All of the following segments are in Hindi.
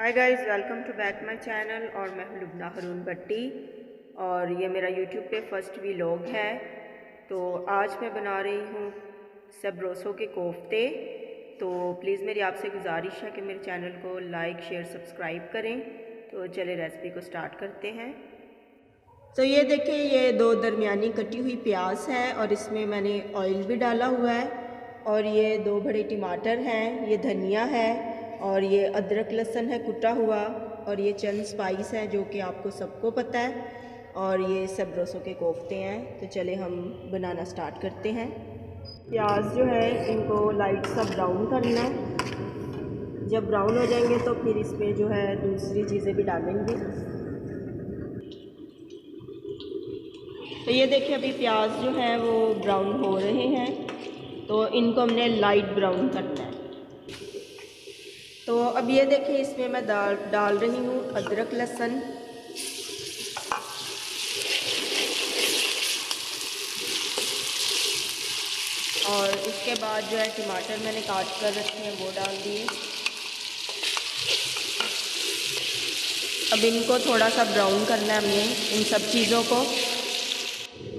Hi guys, welcome to back my channel. और मैं हूं लुबना हरून भट्टी और ये मेरा यूट्यूब पे फर्स्ट व्लॉग है। तो आज मैं बना रही हूँ सबरोसो के कोफ्ते। तो प्लीज़ मेरी आपसे गुजारिश है कि मेरे चैनल को लाइक शेयर सब्सक्राइब करें। तो चले रेसिपी को स्टार्ट करते हैं। तो ये देखिए, ये दो दरमियानी कटी हुई प्याज है और इसमें मैंने ऑयल भी डाला हुआ है। और ये दो बड़े टमाटर हैं, ये धनिया है और ये अदरक लहसुन है कुटा हुआ। और ये चंद स्पाइस है जो कि आपको सबको पता है। और ये सबरोसो के कोफ्ते हैं। तो चले हम बनाना स्टार्ट करते हैं। प्याज जो है इनको लाइट सा ब्राउन करना है। जब ब्राउन हो जाएंगे तो फिर इसमें जो है दूसरी चीज़ें भी डालेंगे। तो ये देखिए, अभी प्याज जो है वो ब्राउन हो रहे हैं, तो इनको हमने लाइट ब्राउन करना है। तो अब ये देखिए, इसमें मैं डाल रही हूँ अदरक लहसुन। और इसके बाद जो है टमाटर मैंने काट कर रखे हैं वो डाल दिए। अब इनको थोड़ा सा ब्राउन करना है हमने, इन सब चीज़ों को।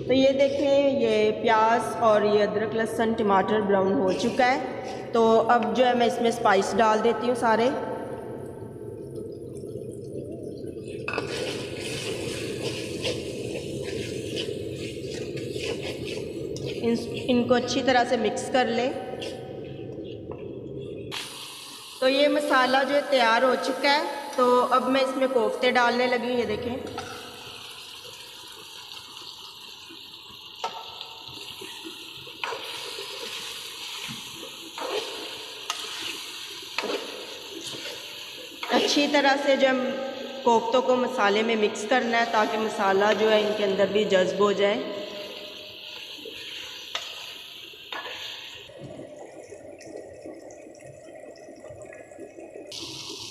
तो ये देखें, ये प्याज और ये अदरक लहसुन टमाटर ब्राउन हो चुका है। तो अब जो है मैं इसमें स्पाइस डाल देती हूँ सारे। इनको अच्छी तरह से मिक्स कर लें। तो ये मसाला जो है तैयार हो चुका है। तो अब मैं इसमें कोफ्ते डालने लगी। ये देखें, अच्छी तरह से जब कोफ्तों को मसाले में मिक्स करना है ताकि मसाला जो है इनके अंदर भी जज्ब हो जाए।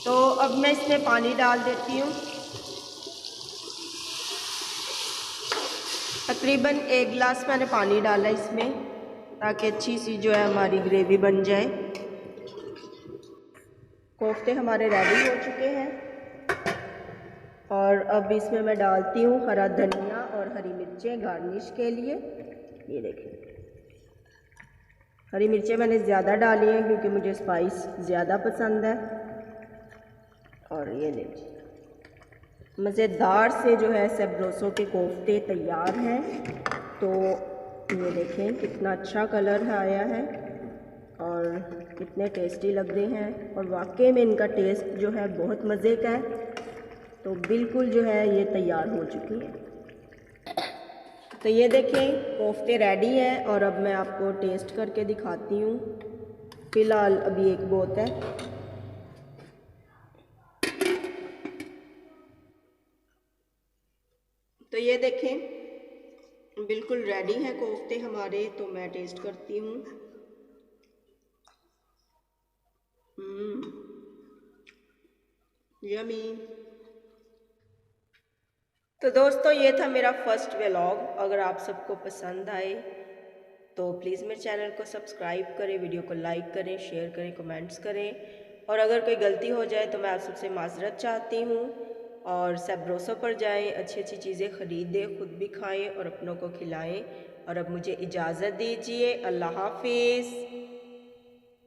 तो अब मैं इसमें पानी डाल देती हूँ। तकरीबन 1 गिलास मैंने पानी डाला इसमें, ताकि अच्छी सी जो है हमारी ग्रेवी बन जाए। कोफ्ते हमारे रेडी हो चुके हैं। और अब इसमें मैं डालती हूँ हरा धनिया और हरी मिर्चें गार्निश के लिए। ये देखिए, हरी मिर्चें मैंने ज़्यादा डाली हैं क्योंकि मुझे स्पाइस ज़्यादा पसंद है। और ये देखिए, मज़ेदार से जो है सबरोसो के कोफ्ते तैयार हैं। तो ये देखें कितना अच्छा कलर आया है और कितने टेस्टी लग रहे हैं। और वाकई में इनका टेस्ट जो है बहुत मज़े का है। तो बिल्कुल जो है ये तैयार हो चुकी है। तो ये देखें, कोफ्ते रेडी हैं। और अब मैं आपको टेस्ट करके दिखाती हूँ। फ़िलहाल अभी एक बहुत है। तो ये देखें, बिल्कुल रेडी हैं कोफ्ते हमारे। तो मैं टेस्ट करती हूँ। यमी। तो दोस्तों, ये था मेरा फर्स्ट व्लॉग। अगर आप सबको पसंद आए तो प्लीज़ मेरे चैनल को सब्सक्राइब करें, वीडियो को लाइक करें, शेयर करें, कमेंट्स करें। और अगर कोई गलती हो जाए तो मैं आप सबसे माजरत चाहती हूँ। और सबरोसो पर जाएं, अच्छी अच्छी चीज़ें ख़रीदें, ख़ुद भी खाएं और अपनों को खिलाएं। और अब मुझे इजाज़त दीजिए। अल्लाह हाफिज़।